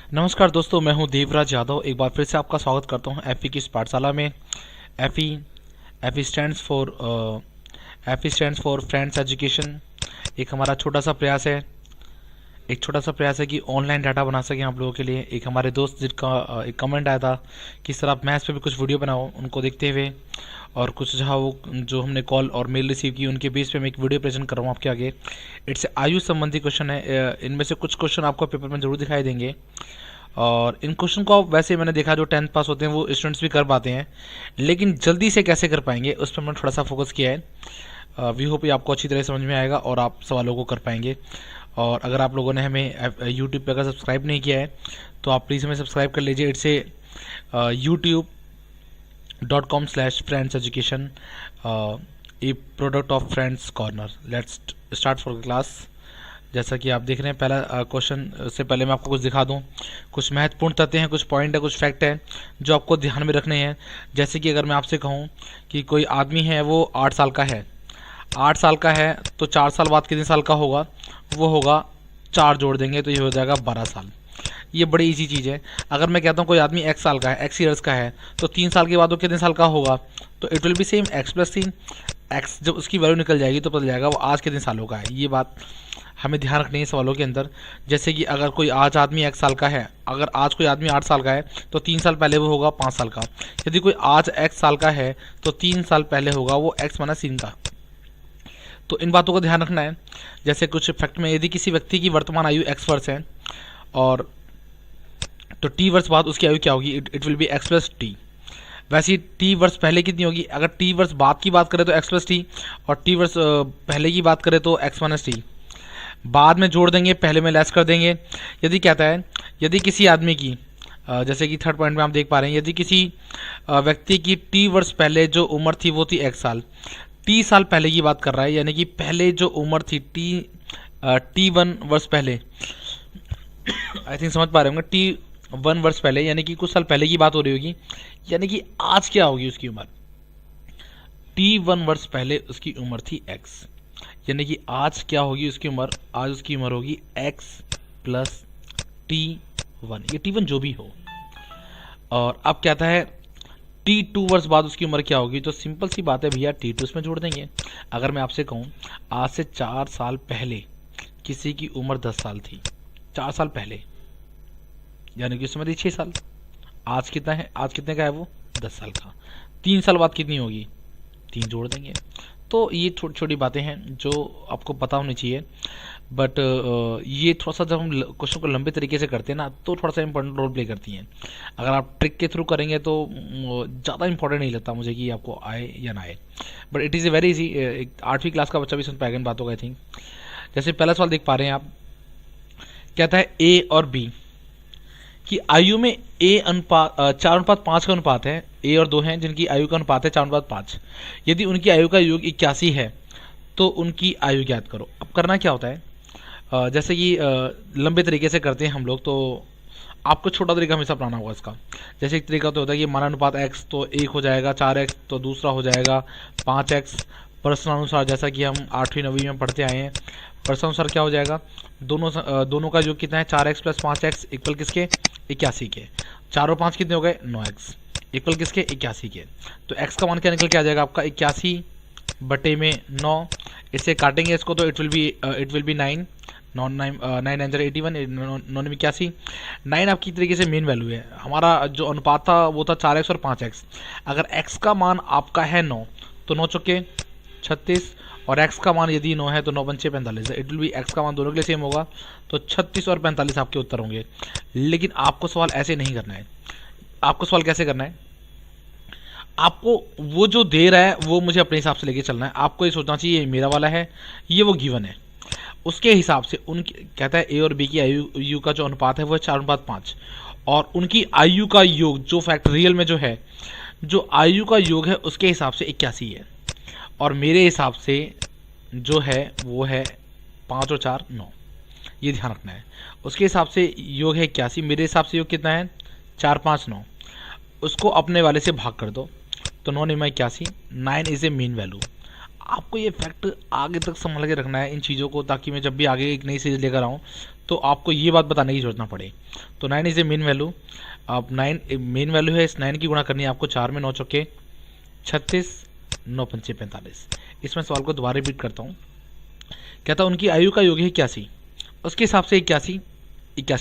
नमस्कार दोस्तों, मैं हूं देवराज यादव। एक बार फिर से आपका स्वागत करता हूं एफई की इस पाठशाला में। FE FE stands for friends education. एक हमारा छोटा सा प्रयास है कि ऑनलाइन डाटा बना सकें आप लोगों के लिए। एक हमारे दोस्त जिनका एक कमेंट आया था कि सर आप मैथ्स पे भी कुछ वीडियो बनाओ, उनको देखते हुए और कुछ सुझाव जो हमने कॉल और मेल रिसीव की उनके बेस पे मैं एक वीडियो प्रेजेंट कर रहा हूँ आपके आगे। इट्स आयु संबंधी क्वेश्चन है। इनमें से कुछ क्वेश्चन आपको पेपर में जरूर दिखाई देंगे और इन क्वेश्चन को वैसे मैंने देखा जो 10th पास होते हैं वो स्टूडेंट्स भी कर पाते हैं, लेकिन जल्दी से कैसे कर पाएंगे उस पर मैंने थोड़ा सा फोकस किया है। वी होप ये आपको अच्छी तरह समझ में आएगा और आप सवालों को कर पाएंगे। और अगर आप लोगों ने हमें यूट्यूब पे अगर सब्सक्राइब नहीं किया है तो आप प्लीज़ हमें सब्सक्राइब कर लीजिए। It's youtube.com/friends education, A product of friends corner. Let's start for class. जैसा कि आप देख रहे हैं, पहला क्वेश्चन से पहले मैं आपको कुछ दिखा दूं। कुछ महत्वपूर्ण तथ्य हैं, कुछ पॉइंट है, कुछ फैक्ट है जो आपको ध्यान में रखने हैं। जैसे कि अगर मैं आपसे कहूं कि कोई आदमी है वो 8 साल का है, 8 साल का है तो 4 साल बाद कितने साल का होगा? वो होगा 4 जोड़ देंगे तो ये हो जाएगा 12 साल। ये बड़ी इजी चीज़ है। अगर मैं कहता हूँ कोई आदमी x साल का है, x ईयर्स का है, तो 3 साल के बाद वो कितने साल का होगा? तो it will be same x+3। x जब उसकी वैल्यू निकल जाएगी तो पता चल जाएगा वो आज कितने सालों का है। ये बात हमें ध्यान रखनी है सवालों के अंदर। जैसे कि अगर कोई आज आदमी x साल का है, अगर आज कोई आदमी 8 साल का है तो 3 साल पहले वो होगा 5 साल का। यदि कोई आज x साल का है तो 3 साल पहले होगा वो x माइनस 3 का। तो इन बातों का ध्यान रखना है। जैसे कुछ फैक्ट में, यदि किसी व्यक्ति की वर्तमान आयु x वर्ष है और तो t वर्ष बाद उसकी आयु क्या होगी? It will be x+t। वैसे t वर्ष पहले कितनी होगी? अगर t वर्ष बाद की बात करें तो x+t और t वर्ष पहले की बात करें तो x-t। बाद में जोड़ देंगे, पहले में लेस कर देंगे। यदि कहता है यदि किसी आदमी की जैसे कि थर्ड पॉइंट में आप देख पा रहे हैं, यदि किसी व्यक्ति की t वर्ष पहले जो उम्र थी वो थी x साल, t साल पहले की बात कर रहा है, यानी कि पहले जो उम्र थी t1 वर्ष पहले, आई थिंक समझ पा रहे होंगे, t1 वर्ष पहले यानी कि कुछ साल पहले की बात हो रही होगी। यानी कि आज क्या होगी उसकी उम्र? t1 वर्ष पहले उसकी उम्र थी x, यानी कि आज क्या होगी उसकी उम्र? आज उसकी उम्र होगी x+t1, ये t1 जो भी हो। और अब कहता है t2 वर्ष बाद उसकी उम्र क्या होगी? तो सिंपल सी बात है भैया, t2 इसमें जोड़ देंगे। अगर मैं आपसे कहूँ आज से 4 साल पहले किसी की उम्र 10 साल थी, 4 साल पहले, यानी कि उसमें 6 साल। आज कितना है? आज कितने का है वो? 10 साल का। 3 साल बाद कितनी होगी? 3 जोड़ देंगे। तो ये छोटी छोटी बातें हैं जो आपको पता होनी चाहिए। बट ये थोड़ा सा जब हम क्वेश्चन को लंबे तरीके से करते हैं ना तो थोड़ा सा इंपॉर्टेंट रोल प्ले करती हैं। अगर आप ट्रिक के थ्रू करेंगे तो ज़्यादा इंपॉर्टेंट नहीं लगता मुझे कि आपको आए या ना आए। But it is a very easy. एक 8वीं क्लास का बच्चा भी सुन पाएगा इन बातों का, आई थिंक। जैसे पहला सवाल देख पा रहे हैं आप, कहता है ए और बी कि आयु में 4:5 का अनुपात है। ए और 2 हैं जिनकी आयु का अनुपात है 4:5। यदि उनकी आयु का योग 81 है तो उनकी आयु ज्ञात करो। अब करना क्या होता है, जैसे कि लंबे तरीके से करते हैं हम लोग, तो आपको छोटा तरीका हमेशा अपनाना होगा इसका। जैसे एक तरीका तो होता है कि मानानुपात x तो 1 हो जाएगा, 4x तो दूसरा हो जाएगा 5x। प्रश्नानुसार जैसा कि हम 8वीं 9वीं में पढ़ते आए हैं, प्रश्नानुसार क्या हो जाएगा? दोनों का योग कितना है? 4x + 5x इक्वल किसके? 81 के। 4 और 5 कितने हो गए? 9x इक्वल किसके? 81 के। तो x का मान क्या निकल के आ जाएगा आपका? 81/9। इससे काटेंगे इसको तो इट विल बी 9। 9 9 81, 9 में 81। 9 आपकी तरीके से मेन वैल्यू है। हमारा जो अनुपात था वो था 4x और 5x। अगर x का मान आपका है 9 तो 9 चौके 36, और x का मान यदि 9 है तो 9 पंचे 45 है। इट विल बी x का मान दोनों के लिए सेम होगा, तो 36 और 45 आपके उत्तर होंगे। लेकिन आपको सवाल ऐसे नहीं करना है। आपको सवाल कैसे करना है? आपको वो जो दे रहा है वो मुझे अपने हिसाब से लेके चलना है। आपको ये सोचना चाहिए ये मेरा वाला है, ये वो गिवन है, उसके हिसाब से उनकी कहता है ए और बी की आयु का जो अनुपात है वो है 4:5, और उनकी आयु का योग जो फैक्ट रियल में जो है, जो आयु का योग है उसके हिसाब से 81 है, और मेरे हिसाब से जो है वो है 5 और 4 9। ये ध्यान रखना है। उसके हिसाब से योग है 81, मेरे हिसाब से योग कितना है? 4 5 9। उसको अपने वाले से भाग कर दो तो 9 9 81। 9 इज ए मीन वैल्यू। आपको ये फैक्ट आगे तक संभाल के रखना है इन चीज़ों को, ताकि मैं जब भी आगे एक नई सीरीज लेकर आऊँ तो आपको ये बात बताने की जरूरत ना पड़े। तो 9 इज ए मेन वैल्यू। अब 9 मेन वैल्यू है, इस 9 की गुणा करनी है आपको 4 में, 9 चौके 36, 9 पंचे 45। इसमें सवाल को दोबारा रिपीट करता हूँ। कहता उनकी आयु का योग है 81, उसके हिसाब से 81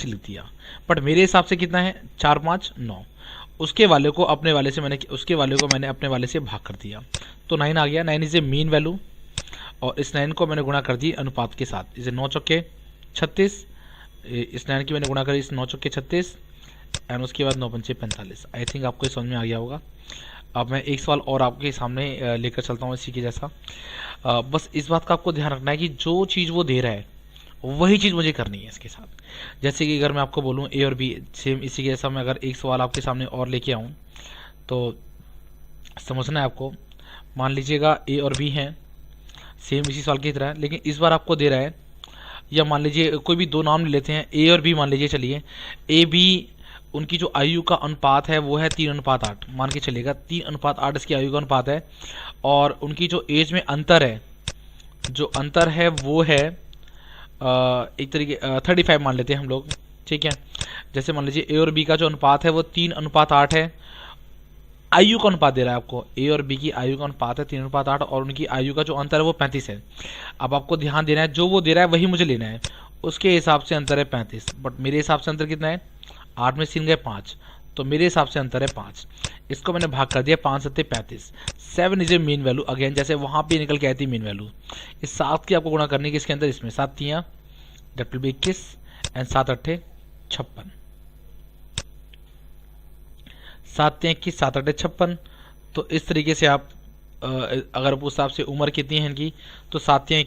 लिख दिया, बट मेरे हिसाब से कितना है 4 5 9। उसके वाले को अपने वाले से मैंने अपने वाले से भाग कर दिया, तो 9 आ गया। 9 इज ए मीन वैल्यू, और इस 9 को मैंने गुणा कर दी अनुपात के साथ। इसे 9 चौके 36, इस 9 की मैंने गुणा करी इस 9 चौके 36, एंड उसके बाद 9 पंचे 45। आई थिंक आपको ये समझ में आ गया होगा। अब मैं एक सवाल और आपके सामने लेकर चलता हूँ इसी के जैसा। बस इस बात का आपको ध्यान रखना है कि जो चीज़ वो दे रहा है वही चीज़ मुझे करनी है इसके साथ। जैसे कि अगर मैं आपको बोलूँ ए और बी, सेम इसी के जैसा मैं अगर एक सवाल आपके सामने और लेके आऊँ तो समझना है आपको। मान लीजिएगा ए और बी हैं, सेम इसी सवाल की तरह, लेकिन इस बार आपको दे रहा है, या मान लीजिए कोई भी दो नाम ले लेते हैं, ए और बी मान लीजिए, चलिए ए बी, उनकी जो आयु का अनुपात है वो है 3:8 मान के चलेगा। 3:8 इसकी आयु का अनुपात है, और उनकी जो एज में अंतर है वो है एक तरीके 35 मान लेते हैं हम लोग, ठीक है। जैसे मान लीजिए ए और बी का जो अनुपात है वो 3:8 है, आयु का अनुपात दे रहा है आपको, ए और बी की आयु का अनुपात है 3:8, और उनकी आयु का जो अंतर है वो 35 है। अब आपको ध्यान देना है, जो वो दे रहा है वही मुझे लेना है, उसके हिसाब से अंतर है 35, बट मेरे हिसाब से अंतर कितना है 8 में 3 गए 5, तो मेरे हिसाब से अंतर है 5। इसको मैंने भाग कर दिया 5 7 35। 7 is a mean value, again जैसे वहाँ पे निकल के आई थी मीन वैल्यू। इस 7 की आपको गुणा करनी है इसके अंदर, इसमें 7 3 दैट विल बी 21, एंड 7 8 56, 7 3 21, 7 8 56। तो इस तरीके से आप अगर उस हिसाब से उम्र कितनी है इनकी, तो 7 3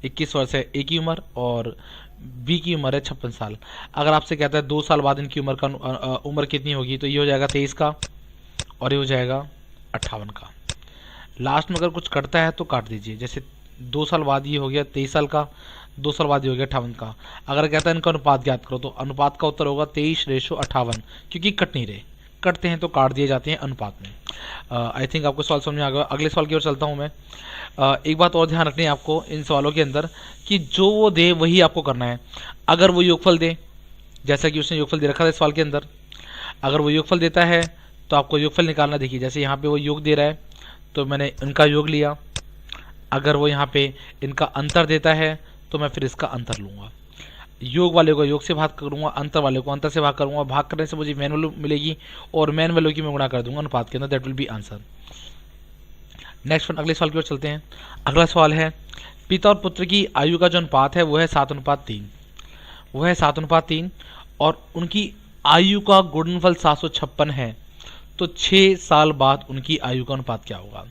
21 वर्ष है ए की उम्र, और बी की उम्र है 56 साल। अगर आपसे कहता है 2 साल बाद इनकी उम्र कितनी होगी, तो ये हो जाएगा 23 का, और ये हो जाएगा 58 का। लास्ट में अगर कुछ कटता है तो काट दीजिए, जैसे 2 साल बाद ये हो गया 23 साल का, 2 साल बाद ये हो गया 58 का। अगर कहता है इनका अनुपात ज्ञात करो, तो अनुपात का उत्तर होगा 23:58, क्योंकि कट नहीं रहे, कटते हैं तो काट दिए जाते हैं अनुपात में। आई थिंक आपको सवाल समझ में आ गया। अगले सवाल की ओर चलता हूँ मैं। एक बात और ध्यान रखनी है आपको इन सवालों के अंदर, कि जो वो दे वही आपको करना है। अगर वो योगफल दे, जैसा कि उसने योगफल दे रखा था इस सवाल के अंदर, अगर वो योगफल देता है तो आपको योगफल निकालना। देखिए जैसे यहाँ पे वो योग दे रहा है तो मैंने इनका योग लिया, अगर वो यहाँ पे इनका अंतर देता है तो मैं फिर इसका अंतर लूँगा, योग वाले को योग से भाग करूंगा, अंतर वाले को अंतर से भाग करूंगा। भाग करने से मुझे मेन वैल्यू मिलेगी, और मेन वैल्यू की मैं गुणा कर दूंगा अनुपात के अंदर, that will B answer. Next one, अगले सवाल की ओर चलते हैं। अगला सवाल है, पिता और पुत्र की आयु का जो अनुपात है वो है 7:3, और उनकी आयु का गुणनफल 756 है, तो 6 साल बाद उनकी आयु का अनुपात क्या होगा।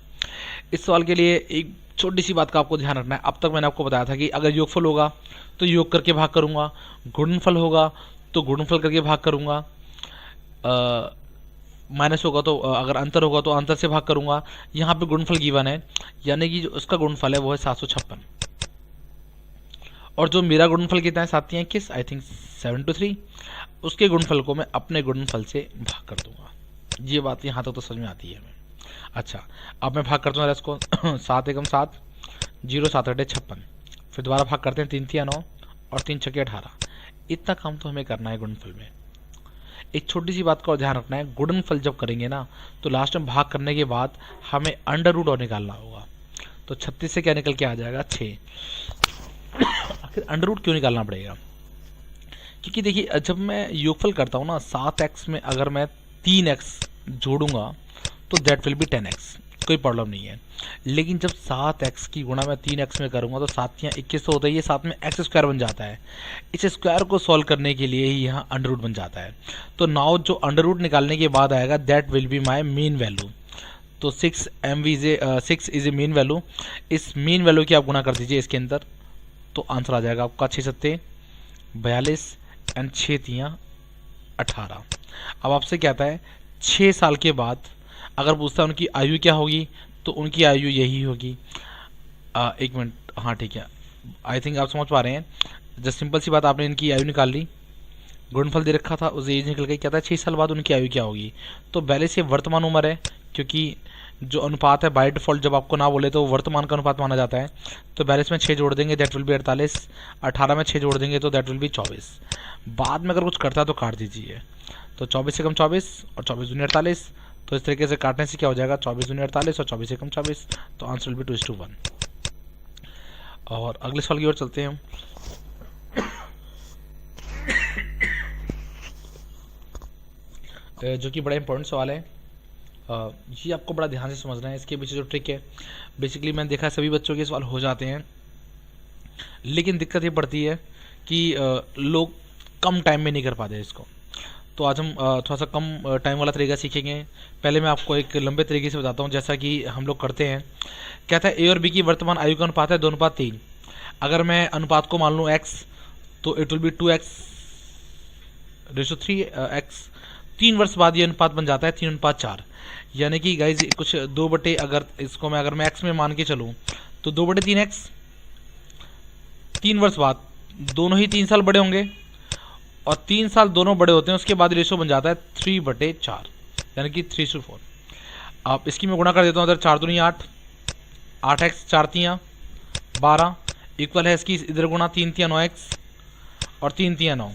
इस सवाल के लिए एक छोटी सी बात का आपको ध्यान रखना है। अब तक मैंने आपको बताया था कि अगर योगफल होगा तो योग करके भाग करूंगा, गुणनफल होगा तो गुणनफल करके भाग करूंगा, माइनस होगा तो अगर अंतर होगा तो अंतर से भाग करूंगा। यहाँ पे गुणनफल गिवन है, यानी कि जो उसका गुणनफल है वो है 756, और जो मेरा गुणनफल कितना है 7 3 21, आई थिंक 7 to 3, उसके गुणनफल को मैं अपने गुणनफल से भाग कर दूंगा। ये बात यहाँ तक तो समझ में आती है हमें। अच्छा, अब मैं भाग करता हूँ इसको 7 एकम 7, 0 7 8 56, फिर दोबारा भाग करते हैं 3 3 9, और 3 6 18। इतना काम तो हमें करना है गुणनफल में। एक छोटी सी बात का और ध्यान रखना है, गुणनफल जब करेंगे ना तो लास्ट में भाग करने के बाद हमें अंडर रूट और निकालना होगा। तो 36 से क्या निकल के आ जाएगा 6। आखिर अंडर रूट क्यों निकालना पड़ेगा, क्योंकि देखिए जब मैं योगफल करता हूँ ना 7x में अगर मैं 3x जोड़ूंगा तो दैट विल बी 10x, कोई प्रॉब्लम नहीं है। लेकिन जब 7x की गुणा मैं 3x में करूंगा तो 7 या 21 तो होता है, ये साथ में x स्क्वायर बन जाता है। इस स्क्वायर को सॉल्व करने के लिए ही यहाँ अंडर रूट बन जाता है। तो नाउ जो अंडर रूट निकालने के बाद आएगा that will be my mean value. तो 6 इज ए मीन वैल्यू। इस मीन वैल्यू की आप गुणा कर दीजिए इसके अंदर, तो आंसर आ जाएगा आपका 6 7 42 एंड 6 3 18। अब आपसे कहता है 6 साल के बाद अगर पूछता है उनकी आयु क्या होगी, तो उनकी आयु यही होगी। एक मिनट, हाँ ठीक है, आई थिंक आप समझ पा रहे हैं। जस्ट सिंपल सी बात, आपने इनकी आयु निकाल ली, गुणनफल दे रखा था, उस एज निकल गई, कहता है 6 साल बाद उनकी आयु क्या होगी। तो पहले से वर्तमान उम्र है, क्योंकि जो अनुपात है बाय डिफॉल्ट जब आपको ना बोले तो वर्तमान का अनुपात माना जाता है। तो 42 में 6 जोड़ देंगे दैट विल बी 48, 18 में 6 जोड़ देंगे तो दैट विल बी 24। बाद में अगर कुछ करता है तो काट दीजिए। तो 24 से कम 24 और 24 दूनी 48, तो इस तरीके से काटने से क्या हो जाएगा 24 दूनी 48 और 24 से कम 24, तो आंसर विल बी 2:1। और अगले सवाल की ओर चलते हैं हम। जो कि बड़ा इंपॉर्टेंट सवाल है। ये आपको बड़ा ध्यान से समझना है। इसके पीछे जो ट्रिक है, बेसिकली मैंने देखा है सभी बच्चों के सवाल हो जाते हैं, लेकिन दिक्कत ये पड़ती है कि लोग कम टाइम में नहीं कर पाते इसको। तो आज हम थोड़ा सा कम टाइम वाला तरीका सीखेंगे। पहले मैं आपको एक लंबे तरीके से बताता हूँ, जैसा कि हम लोग करते हैं। कहता है ए और बी की वर्तमान आयु का अनुपात है 2:3। अगर मैं अनुपात को मान लूँ x, तो इट विल बी 2x/3x। 3 वर्ष बाद ये अनुपात बन जाता है 3:4। यानी कि गाइज कुछ 2 बटे, अगर इसको मैं अगर मैं x में मान के चलूँ तो 2/3x। 3 वर्ष बाद दोनों ही 3 साल बड़े होंगे और 3 साल दोनों बड़े होते हैं, उसके बाद रेशो बन जाता है 3/4, यानी कि 3:4। अब इसकी मैं गुणा कर देता हूँ। इधर 4 दूनी 8, 8x 4 तियाँ 12 इक्वल है इसकी इधर गुणा 3 तियाँ 9x और 3 तियाँ 9।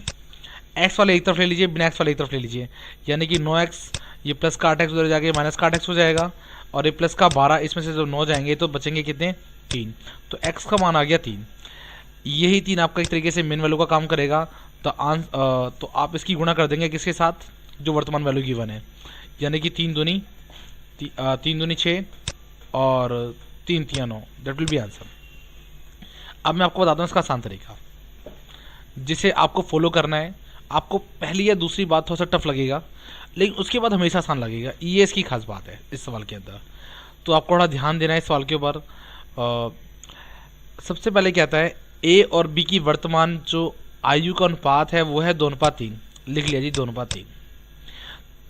एक्स वाले एक तरफ ले लीजिए, बिना एक्स वाले एक तरफ ले लीजिए, यानी कि 9x, ये प्लस का 8x उधर जाके माइनस का 8x हो जाएगा, और ये प्लस का 12, इसमें से जो 9 जाएंगे तो बचेंगे कितने 3। तो x का मान आ गया 3। यही 3 आपका एक तरीके से मेन वैल्यू का काम करेगा। तो आप इसकी गुणा कर देंगे किसके साथ, जो वर्तमान वैल्यू गिवन है, यानी कि 3 दूनी 6 और 3 तियाँ 9, दैट विल बी आंसर। अब मैं आपको बताता हूँ इसका आसान तरीका, जिसे आपको फॉलो करना है। आपको पहली या दूसरी बात थोड़ा सा टफ लगेगा, लेकिन उसके बाद हमेशा आसान लगेगा। ये इसकी खास बात है इस सवाल के अंदर। तो आपको थोड़ा ध्यान देना है इस सवाल के ऊपर। सबसे पहले कहता है ए और बी की वर्तमान जो आयु का अनुपात है वो है 2:3। लिख लिया जी 2:3।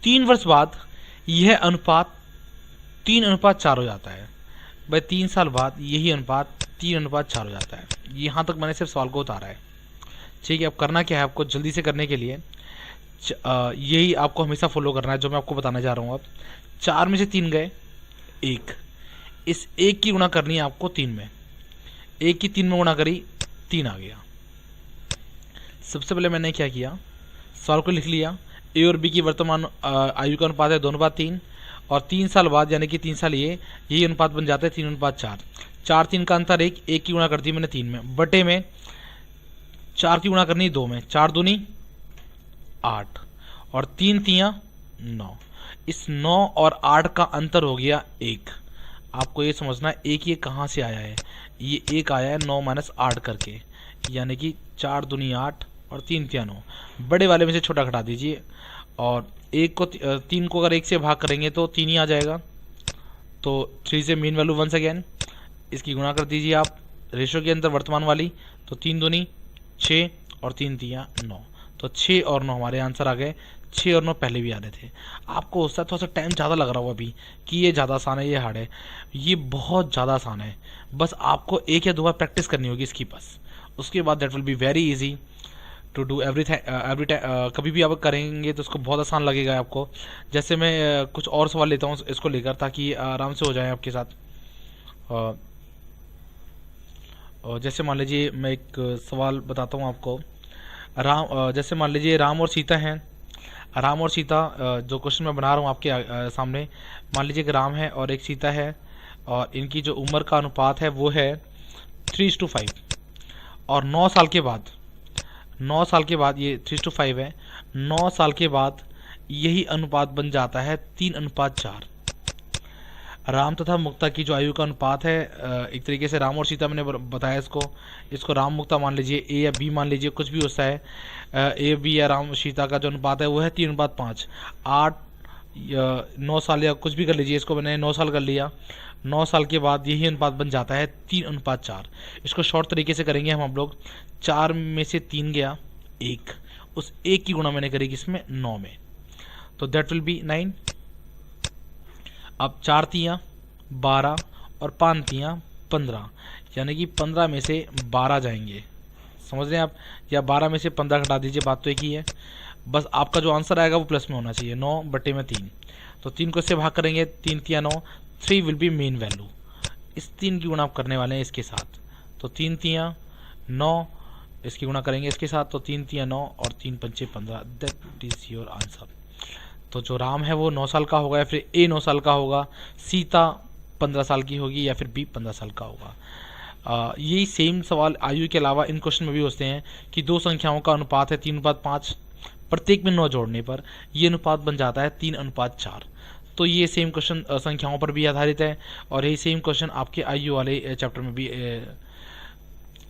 3 वर्ष बाद यह अनुपात 3:4 हो जाता है। भाई 3 साल बाद यही अनुपात 3:4 हो जाता है। यहाँ तक मैंने सिर्फ सवाल को उतारा है, ठीक है। अब करना क्या है आपको जल्दी से करने के लिए, यही आपको हमेशा फॉलो करना है जो मैं आपको बताने जा रहा हूँ। अब 4 में से 3 गए 1, इस 1 की गुणा करनी है आपको 3 में। 1 की 3 में गुणा करी 3 आ गया। सबसे पहले मैंने क्या किया, सवाल को लिख लिया। ए और बी की वर्तमान आयु का अनुपात है 2:3 और 3 साल बाद यानी कि 3 साल यही अनुपात बन जाता है 3:4। 4 3 का अंतर 1, 1 की गुणा कर दी मैंने 3 में, बटे में 4 की गुणा करनी 2 में, 4 दूनी 8 और 3 तियाँ 9। इस 9 और 8 का अंतर हो गया 1। आपको ये समझना है एक ये कहाँ से आया है, ये 1 आया है 9 - 8 करके, यानी कि 4 दूनी 8 और 3 तियाँ 9। बड़े वाले में से छोटा घटा दीजिए और 3 को अगर 1 से भाग करेंगे तो 3 ही आ जाएगा। तो 3 से मीन वैल्यू वंस अगेन, इसकी गुणा कर दीजिए आप रेशो के अंदर वर्तमान वाली, तो 3 दूनी 6 और 3 तियाँ 9। तो 6 और 9 हमारे आंसर आ गए। 6 और 9 पहले भी आ रहे थे। आपको उससे थोड़ा सा टाइम ज़्यादा लग रहा होगा अभी कि ये ज़्यादा आसान है, ये हार्ड है। ये बहुत ज़्यादा आसान है, बस आपको 1 या 2 बार प्रैक्टिस करनी होगी इसकी बस। उसके बाद that will be very easy to do every time. कभी भी आप करेंगे तो उसको बहुत आसान लगेगा आपको। जैसे मैं कुछ और सवाल लेता हूँ इसको लेकर, ताकि आराम से हो जाए आपके साथ। जैसे मान लीजिए मैं एक सवाल बताता हूँ आपको। जैसे मान लीजिए राम और सीता हैं। राम और सीता जो क्वेश्चन मैं बना रहा हूँ आपके सामने, मान लीजिए कि राम है और एक सीता है और इनकी जो उम्र का अनुपात है वो है 3:5 और 9 साल के बाद, 9 साल के बाद ये 3:5 है, 9 साल के बाद यही अनुपात बन जाता है 3:4। राम तथा मुक्ता की जो आयु का अनुपात है, एक तरीके से राम और सीता मैंने बताया इसको राम मुक्ता मान लीजिए, ए या बी मान लीजिए, कुछ भी होता है। ए बी या राम सीता का जो अनुपात है वो है 3:5। 8 9 साल या कुछ भी कर लीजिए, इसको मैंने 9 साल कर लिया। 9 साल के बाद यही अनुपात बन जाता है 3:4। इसको शॉर्ट तरीके से करेंगे हम लोग। 4 में से 3 गया 1, उस 1 की गुणा मैंने करी किसमें 9 में, तो दैट विल बी 9। अब 4 तियाँ 12 और 5 तियाँ 15, यानी कि 15 में से 12 जाएंगे। समझ रहे हैं आप, या 12 में से 15 घटा दीजिए, बात तो एक ही है। बस आपका जो आंसर आएगा वो प्लस में होना चाहिए, 9/3। तो 3 को इससे भाग करेंगे 3 तियाँ 9, 3 विल बी मेन वैल्यू। इस 3 की गुणा आप करने वाले हैं इसके साथ, तो 3 तियाँ 9, इसकी गुणा करेंगे इसके साथ, तो 3 तियाँ 9 और 3 पंचे 15। That is your answer. तो जो राम है वो 9 साल का होगा, या फिर ए 9 साल का होगा, सीता 15 साल की होगी, या फिर बी 15 साल का होगा। यही सेम सवाल आयु के अलावा इन क्वेश्चन में भी होते हैं कि दो संख्याओं का अनुपात है 3:5, प्रत्येक में 9 जोड़ने पर ये अनुपात बन जाता है 3:4। तो ये सेम क्वेश्चन संख्याओं पर भी आधारित है, और यही सेम क्वेश्चन आपके आयु वाले चैप्टर में भी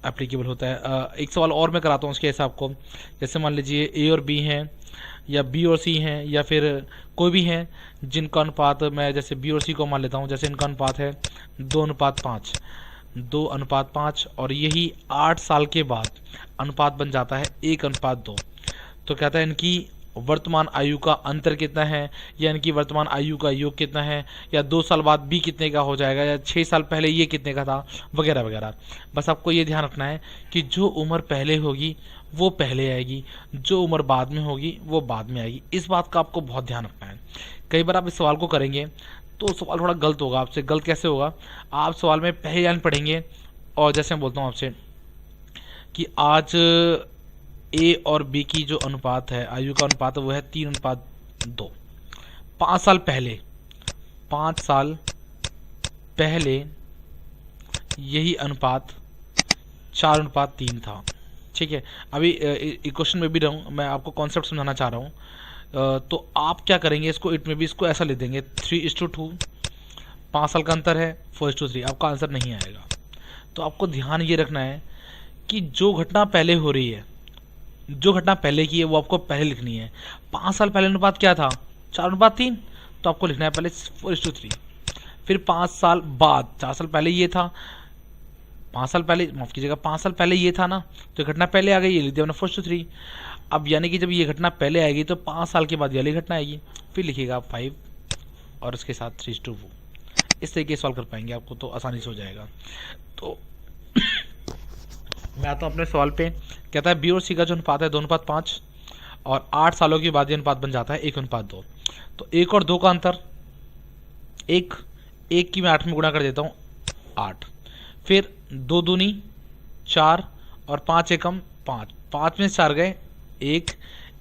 एप्लीकेबल होता है। एक सवाल और मैं कराता हूँ उसके हिसाब को। जैसे मान लीजिए ए और बी हैं, या बी और सी हैं, या फिर कोई भी हैं जिनका अनुपात, मैं जैसे बी और सी को मान लेता हूँ, जैसे इनका अनुपात है 2:5, 2:5, और यही 8 साल के बाद अनुपात बन जाता है 1:2। तो कहता है इनकी वर्तमान आयु का अंतर कितना है, या इनकी वर्तमान आयु का योग कितना है, या 2 साल बाद बी कितने का हो जाएगा, या 6 साल पहले ये कितने का था, वगैरह वगैरह। बस आपको ये ध्यान रखना है कि जो उम्र पहले होगी वो पहले आएगी, जो उम्र बाद में होगी वो बाद में आएगी। इस बात का आपको बहुत ध्यान रखना है। कई बार आप इस सवाल को करेंगे तो सवाल थोड़ा गलत होगा आपसे। गलत कैसे होगा? आप सवाल में पहली लाइन पढ़ेंगे, और जैसे मैं बोलता हूँ आपसे कि आज ए और बी की जो अनुपात है, आयु का अनुपात है, वो है 3:2। 5 साल पहले, 5 साल पहले यही अनुपात 4:3 था। ठीक है, अभी इक्वेशन में भी रहूँ, मैं आपको कॉन्सेप्ट समझाना चाह रहा हूँ। तो आप क्या करेंगे, इसको इट में भी इसको ऐसा ले देंगे 3:2। 5 साल का अंतर है, 4:3। आपका आंसर नहीं आएगा। तो आपको ध्यान ये रखना है कि जो घटना पहले हो रही है, जो घटना पहले की है, वो आपको पहले लिखनी है। 5 साल पहले अनुपात क्या था? 4:3। तो आपको लिखना है पहले 4:3। फिर 5 साल बाद, 4 साल पहले ये था, 5 साल पहले, माफ कीजिएगा, 5 साल पहले ये था ना, तो घटना पहले आ गई, ये लिख दिया मैंने 4:3। अब यानी कि जब ये घटना पहले आएगी तो 5 साल के बाद ये वाली घटना आएगी, फिर लिखिएगा 5 और उसके साथ 3:2। इस तरीके से सॉल्व कर पाएंगे, आपको तो आसानी से हो जाएगा। तो मैं आता हूँ अपने सवाल पे। कहता है बी और सी का जो अनुपात है 2:5, और 8 सालों के बाद ये अनुपात बन जाता है 1:2। तो 1 और 2 का अंतर, 1 की मैं 8 में गुणा कर देता हूँ 8, फिर 2 दूनी 4 और 5 एकम 5, 5 में 4 गए 1।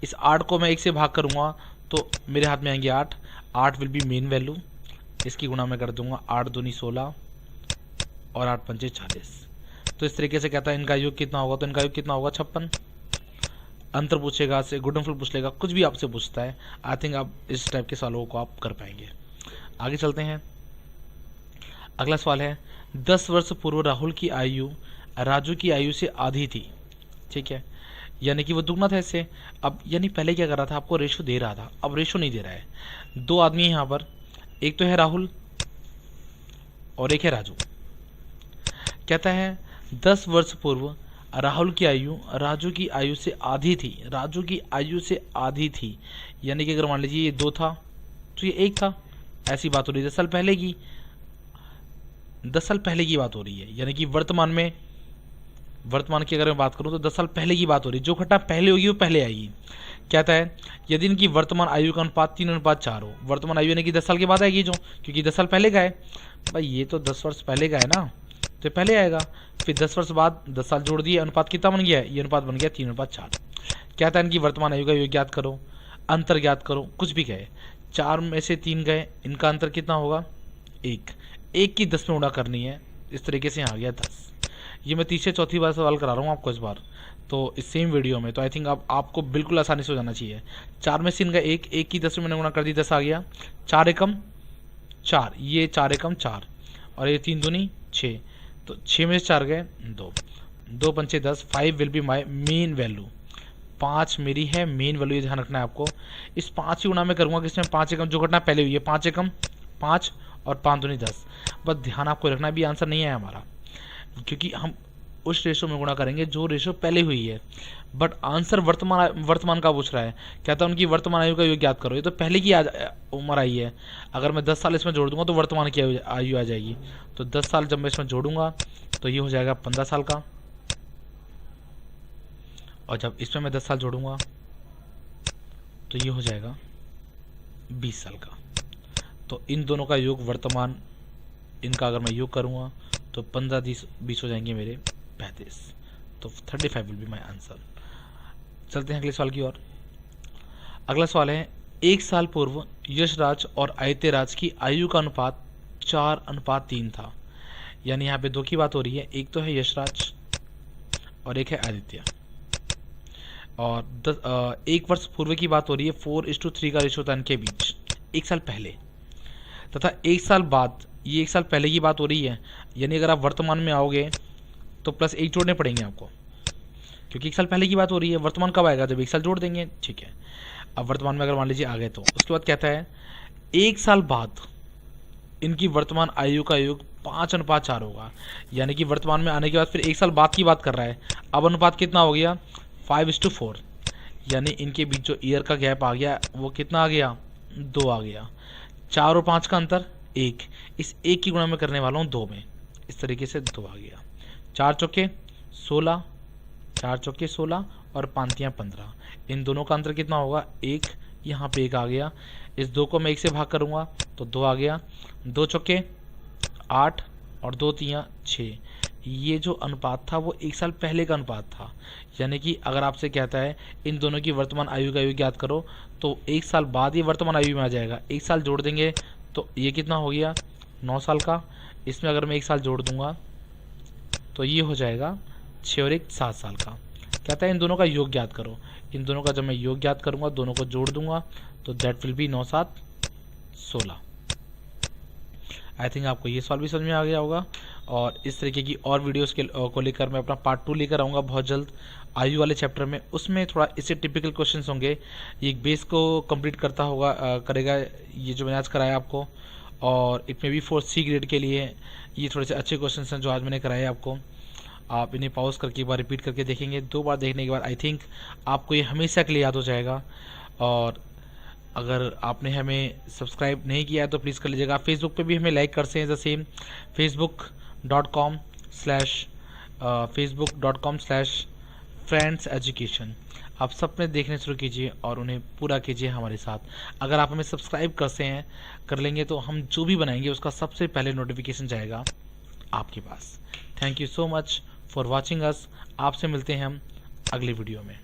इस 8 को मैं 1 से भाग करूँगा तो मेरे हाथ में आएंगे 8। 8 विल बी मेन वैल्यू, इसकी गुणा मैं कर दूंगा 8 दूनी 16 और 8 पंचे 40। तो इस तरीके से कहता है इनका योग कितना होगा, तो इनका योग कितना होगा 56। अंतर पूछेगा, से गुणनफल पूछ लेगा, कुछ भी आपसे पूछता है। आई थिंक आप इस टाइप के सवालों को आप कर पाएंगे। आगे चलते हैं। अगला सवाल है 10 वर्ष पूर्व राहुल की आयु राजू की आयु से आधी थी। ठीक है, यानी कि वो दुगना था इससे। अब यानी पहले क्या कर रहा था, आपको रेशो दे रहा था, अब रेशो नहीं दे रहा है। 2 आदमी है यहाँ पर, एक तो है राहुल और एक है राजू। कहता है 10 वर्ष पूर्व राहुल की आयु राजू की आयु से आधी थी, राजू की आयु से आधी थी। यानी कि अगर मान लीजिए ये 2 था तो ये 1 था, ऐसी बात हो रही है 10 साल पहले की। 10 साल पहले की बात हो रही है, यानी कि वर्तमान में, वर्तमान की अगर मैं बात करूं तो 10 साल पहले की बात हो रही है। जो घटना पहले होगी वो पहले आएगी। कहता है यदि इनकी वर्तमान आयु का अनुपात 3:4 हो, वर्तमान आयु यानी कि 10 साल के बाद आएगी जो, क्योंकि 10 साल पहले का है भाई, ये तो 10 वर्ष पहले का है ना, तो पहले आएगा। फिर 10 वर्ष बाद 10 साल जोड़ दिए, अनुपात कितना बन गया है, ये अनुपात बन गया 3:4। कहता है इनकी वर्तमान आयु का योग ज्ञात करो, अंतर ज्ञात करो, कुछ भी कहे। 4 में से 3 गए, इनका अंतर कितना होगा 1, 1 की 10 में गुणा करनी है। इस तरीके से आ गया 10। ये मैं तीसरे चौथी बार सवाल करा रहा हूँ आपको इस बार, तो इस सेम वीडियो में, तो आई थिंक आपको बिल्कुल आसानी से हो जाना चाहिए। 4 में से इनका 1, 1 की 10 में मैंने गुणा कर दी, 10 आ गया। 4 एकम 4, ये 4 एकम 4 और ये 3 दूनी 6, तो 6 में से 4 गए 2, 2 पंचे 10। 5 will be my main value, 5 मेरी है मेन वैल्यू, ये ध्यान रखना है आपको। इस 5 की गुणा में करूँगा किसमें, 5 एकम जो घटना पहले हुई है, 5 एकम 5 और 5 दूनी 10। बस ध्यान आपको रखना, भी आंसर नहीं है हमारा, क्योंकि हम उस रेशो में गुणा करेंगे जो रेशो पहले हुई है, बट आंसर वर्तमान का पूछ रहा है। कहता है उनकी वर्तमान आयु का योग ज्ञात करो, ये तो पहले की उम्र आई है। अगर मैं 10 साल इसमें जोड़ दूंगा तो वर्तमान की आयु आ जाएगी। तो 10 साल जब मैं इसमें जोड़ूंगा तो ये हो जाएगा 15 साल का, और जब इसमें मैं 10 साल जोड़ूंगा तो ये हो जाएगा 20 साल का। तो इन दोनों का योग वर्तमान इनका अगर मैं योग करूँगा तो 15 20 हो जाएंगे मेरे 35, तो 35 विल बी माई आंसर। चलते हैं अगले सवाल की ओर। अगला सवाल है, एक साल पूर्व यशराज और आदित्यराज की आयु का अनुपात 4:3 था। यानी यहाँ पे दो की बात हो रही है, एक तो है यशराज और एक है आदित्य। और 1 वर्ष पूर्व की बात हो रही है, 4:3 का रेशो था इनके बीच 1 साल पहले। तथा 1 साल बाद, ये 1 साल पहले की बात हो रही है, यानी अगर आप वर्तमान में आओगे तो +1 जोड़ने पड़ेंगे आपको, क्योंकि 1 साल पहले की बात हो रही है। वर्तमान कब आएगा? जब 1 साल जोड़ देंगे। ठीक है, अब वर्तमान में अगर मान लीजिए आ गए तो उसके बाद कहता है 1 साल बाद इनकी वर्तमान आयु का योग 5:4 होगा। यानी कि वर्तमान में आने के बाद फिर 1 साल बाद की बात कर रहा है। अब अनुपात कितना हो गया? 5:4। यानी इनके बीच जो ईयर का गैप आ गया वो कितना आ गया? 2 आ गया। 4 और 5 का अंतर 1, इस 1 की गुणा में करने वाला हूँ 2 में, इस तरीके से 2 आ गया। 4 चौके 16, 4 चौके 16 और 5 15, इन दोनों का अंतर कितना होगा? 1, यहाँ पे 1 आ गया। इस 2 को मैं 1 से भाग करूँगा तो 2 आ गया। 2 चौके 8 और 2 3 6। ये जो अनुपात था वो 1 साल पहले का अनुपात था। यानी कि अगर आपसे कहता है इन दोनों की वर्तमान आयु का योग ज्ञात करो, तो 1 साल बाद ये वर्तमान आयु में आ जाएगा। 1 साल जोड़ देंगे तो ये कितना हो गया? 9 साल का। इसमें अगर मैं 1 साल जोड़ दूंगा तो ये हो जाएगा 6 और 1 7 साल का। कहता है इन दोनों का योग ज्ञात करो। इन दोनों का जब मैं योग ज्ञात करूंगा, दोनों को जोड़ दूंगा तो that will B 9 7 16। I think आपको ये सवाल भी समझ में आ गया होगा। और इस तरीके की और वीडियोस को लेकर मैं अपना पार्ट 2 लेकर आऊँगा बहुत जल्द आयु वाले चैप्टर में। उसमें थोड़ा इससे टिपिकल क्वेश्चंस होंगे, ये बेस को कंप्लीट करता होगा करेगा ये जो मैंने आज कराया आपको। और it may be for C grade के लिए ये थोड़े से अच्छे क्वेश्चन हैं जो आज मैंने कराए आपको। आप इन्हें पॉज करके एक बार रिपीट करके देखेंगे। 2 बार देखने के बाद आई थिंक आपको ये हमेशा के लिए याद हो जाएगा। और अगर आपने हमें सब्सक्राइब नहीं किया है तो प्लीज़ कर लीजिएगा। फेसबुक पे भी हमें लाइक करते हैं, द सेम facebook.com/friends education। आप सब में देखने शुरू कीजिए और उन्हें पूरा कीजिए हमारे साथ। अगर आप हमें सब्सक्राइब कर लेंगे तो हम जो भी बनाएंगे उसका सबसे पहले नोटिफिकेशन जाएगा आपके पास। Thank you so much for watching us. आपसे मिलते हैं हम अगली वीडियो में।